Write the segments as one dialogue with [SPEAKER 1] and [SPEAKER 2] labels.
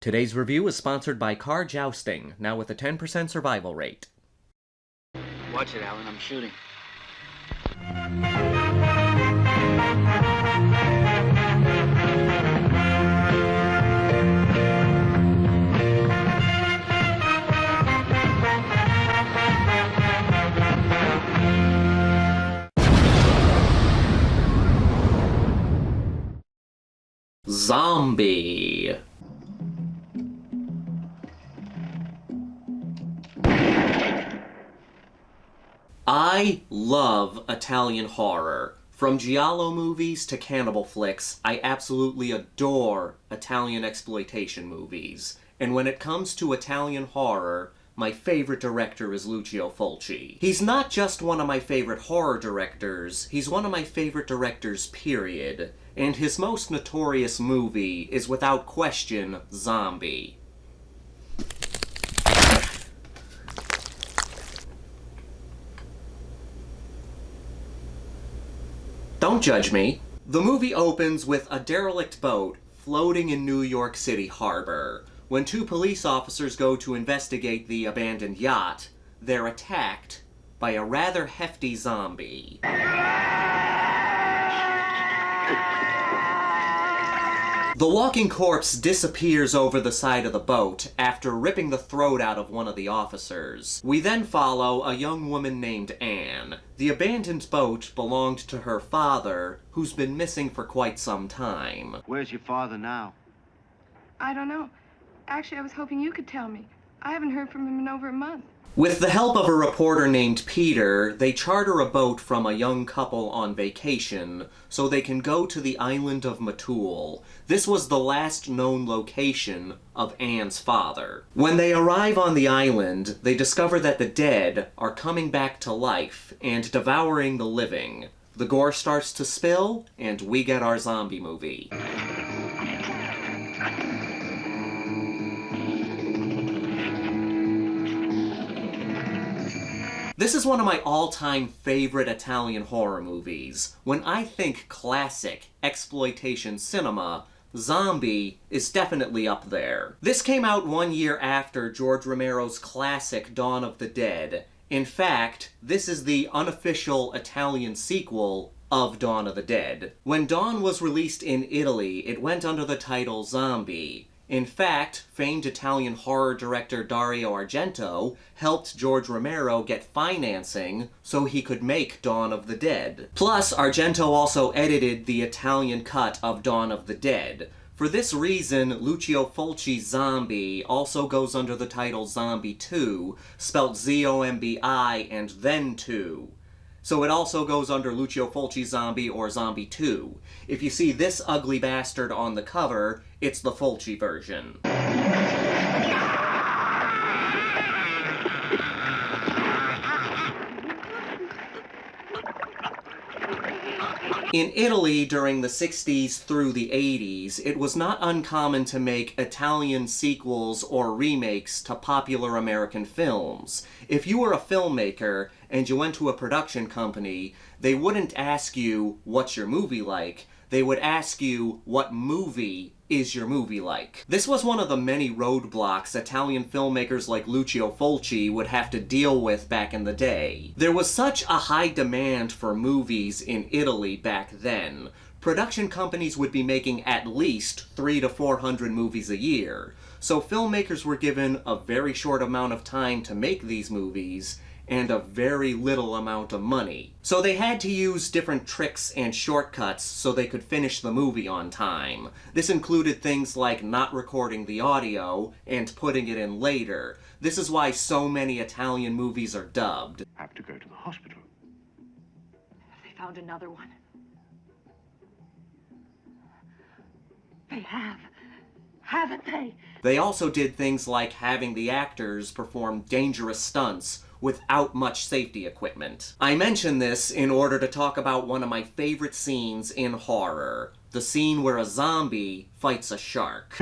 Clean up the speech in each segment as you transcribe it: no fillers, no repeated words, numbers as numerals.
[SPEAKER 1] Today's review is sponsored by Car Jousting, now with a 10% survival rate.
[SPEAKER 2] Watch it, Alan. I'm shooting.
[SPEAKER 1] Zombie. I love Italian horror. From giallo movies to cannibal flicks, I absolutely adore Italian exploitation movies. And when it comes to Italian horror, my favorite director is Lucio Fulci. He's not just one of my favorite horror directors, he's one of my favorite directors, period. And his most notorious movie is without question Zombie. Don't judge me. The movie opens with a derelict boat floating in New York City harbor. When two police officers go to investigate the abandoned yacht, they're attacked by a rather hefty zombie. The walking corpse disappears over the side of the boat after ripping the throat out of one of the officers. We then follow a young woman named Anne. The abandoned boat belonged to her father, who's been missing for quite some time.
[SPEAKER 3] Where's your father now?
[SPEAKER 4] I don't know. Actually, I was hoping you could tell me. I haven't heard from him in over a month.
[SPEAKER 1] With the help of a reporter named Peter, they charter a boat from a young couple on vacation so they can go to the island of Matul. This was the last known location of Anne's father. When they arrive on the island, they discover that the dead are coming back to life and devouring the living. The gore starts to spill, and we get our zombie movie. This is one of my all-time favorite Italian horror movies. When I think classic exploitation cinema, Zombie is definitely up there. This came out 1 year after George Romero's classic Dawn of the Dead. In fact, this is the unofficial Italian sequel of Dawn of the Dead. When Dawn was released in Italy, it went under the title Zombie. In fact, famed Italian horror director Dario Argento helped George Romero get financing so he could make Dawn of the Dead. Plus, Argento also edited the Italian cut of Dawn of the Dead. For this reason, Lucio Fulci's Zombie also goes under the title Zombie 2, spelt Z-O-M-B-I and then 2. So it also goes under Lucio Fulci Zombie or Zombie 2. If you see this ugly bastard on the cover, it's the Fulci version. In Italy during the 60s through the 80s, it was not uncommon to make Italian sequels or remakes to popular American films. If you were a filmmaker and you went to a production company, they wouldn't ask you, "What's your movie like?" They would ask you, "What movie is your movie like?" This was one of the many roadblocks Italian filmmakers like Lucio Fulci would have to deal with back in the day. There was such a high demand for movies in Italy back then. Production companies would be making at least 300 to 400 movies a year. So filmmakers were given a very short amount of time to make these movies, and a very little amount of money. So they had to use different tricks and shortcuts so they could finish the movie on time. This included things like not recording the audio and putting it in later. This is why so many Italian movies are dubbed.
[SPEAKER 3] I have to go to the hospital.
[SPEAKER 4] They found another one. They have. Haven't they?
[SPEAKER 1] They also did things like having the actors perform dangerous stunts without much safety equipment. I mention this in order to talk about one of my favorite scenes in horror, the scene where a zombie fights a shark.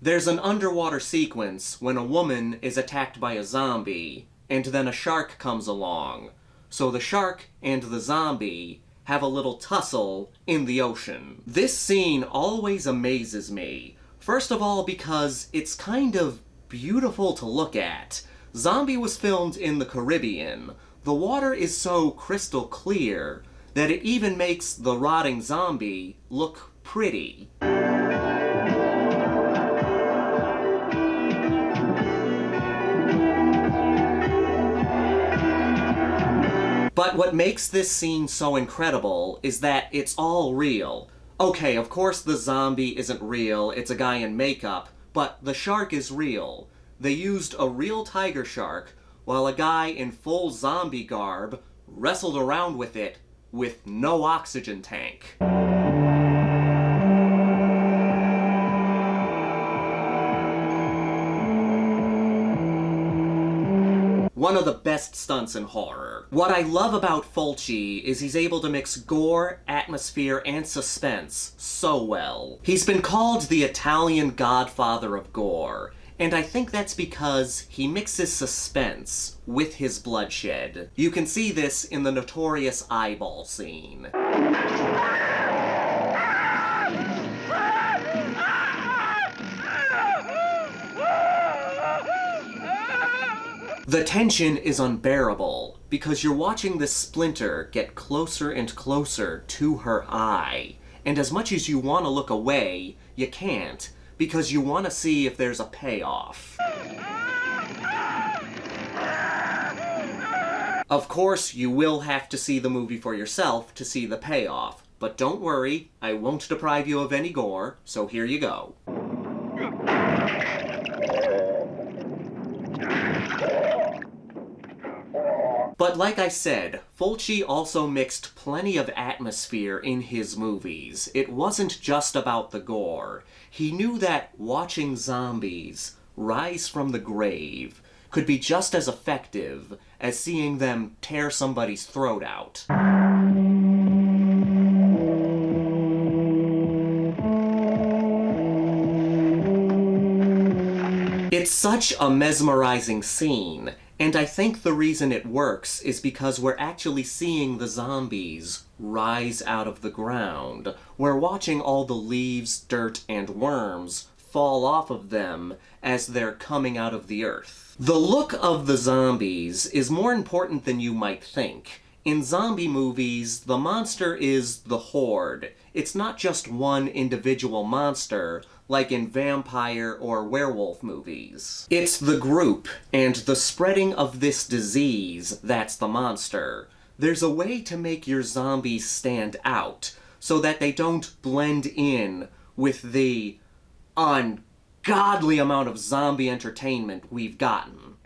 [SPEAKER 1] There's an underwater sequence when a woman is attacked by a zombie, and then a shark comes along. So the shark and the zombie have a little tussle in the ocean. This scene always amazes me. First of all, because it's kind of beautiful to look at. Zombie was filmed in the Caribbean. The water is so crystal clear that it even makes the rotting zombie look pretty. But what makes this scene so incredible is that it's all real. Okay, of course the zombie isn't real, it's a guy in makeup, but the shark is real. They used a real tiger shark, while a guy in full zombie garb wrestled around with it with no oxygen tank. One of the best stunts in horror. What I love about Fulci is he's able to mix gore, atmosphere, and suspense so well. He's been called the Italian godfather of gore, and I think that's because he mixes suspense with his bloodshed. You can see this in the notorious eyeball scene. The tension is unbearable, because you're watching this splinter get closer and closer to her eye. And as much as you want to look away, you can't, because you want to see if there's a payoff. Of course, you will have to see the movie for yourself to see the payoff. But don't worry, I won't deprive you of any gore, so here you go. But like I said, Fulci also mixed plenty of atmosphere in his movies. It wasn't just about the gore. He knew that watching zombies rise from the grave could be just as effective as seeing them tear somebody's throat out. It's such a mesmerizing scene. And I think the reason it works is because we're actually seeing the zombies rise out of the ground. We're watching all the leaves, dirt, and worms fall off of them as they're coming out of the earth. The look of the zombies is more important than you might think. In zombie movies, the monster is the horde. It's not just one individual monster, like in vampire or werewolf movies. It's the group, and the spreading of this disease that's the monster. There's a way to make your zombies stand out, so that they don't blend in with the ungodly amount of zombie entertainment we've gotten.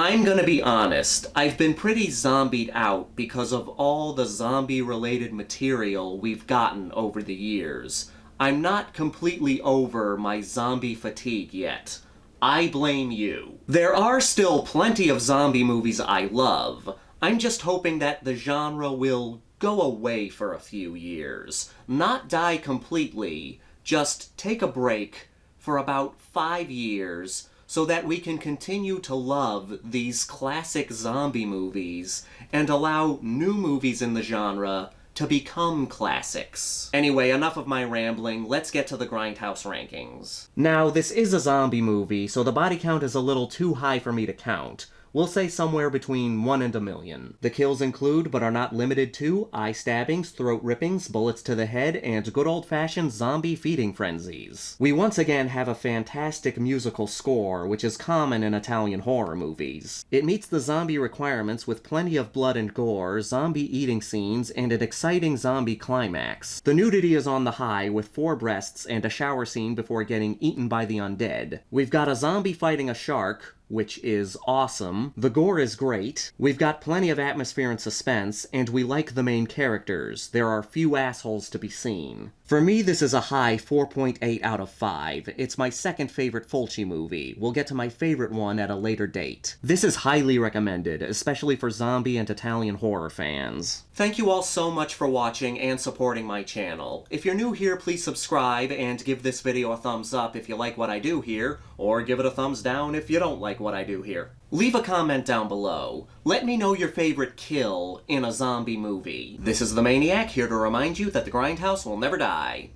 [SPEAKER 1] I'm gonna be honest, I've been pretty zombied out because of all the zombie-related material we've gotten over the years. I'm not completely over my zombie fatigue yet. I blame you. There are still plenty of zombie movies I love. I'm just hoping that the genre will go away for a few years. Not die completely, just take a break for about 5 years so that we can continue to love these classic zombie movies and allow new movies in the genre to become classics. Anyway, enough of my rambling, let's get to the Grindhouse rankings. Now, this is a zombie movie, so the body count is a little too high for me to count. We'll say somewhere between 1 and 1,000,000. The kills include, but are not limited to, eye stabbings, throat rippings, bullets to the head, and good old-fashioned zombie feeding frenzies. We once again have a fantastic musical score, which is common in Italian horror movies. It meets the zombie requirements with plenty of blood and gore, zombie eating scenes, and an exciting zombie climax. The nudity is on the high, with 4 breasts and a shower scene before getting eaten by the undead. We've got a zombie fighting a shark, which is awesome. The gore is great. We've got plenty of atmosphere and suspense, and we like the main characters. There are few assholes to be seen. For me, this is a high 4.8 out of 5. It's my second favorite Fulci movie. We'll get to my favorite one at a later date. This is highly recommended, especially for zombie and Italian horror fans. Thank you all so much for watching and supporting my channel. If you're new here, please subscribe and give this video a thumbs up if you like what I do here, or give it a thumbs down if you don't like what I do here. Leave a comment down below. Let me know your favorite kill in a zombie movie. This is the Maniac, here to remind you that the Grindhouse will never die.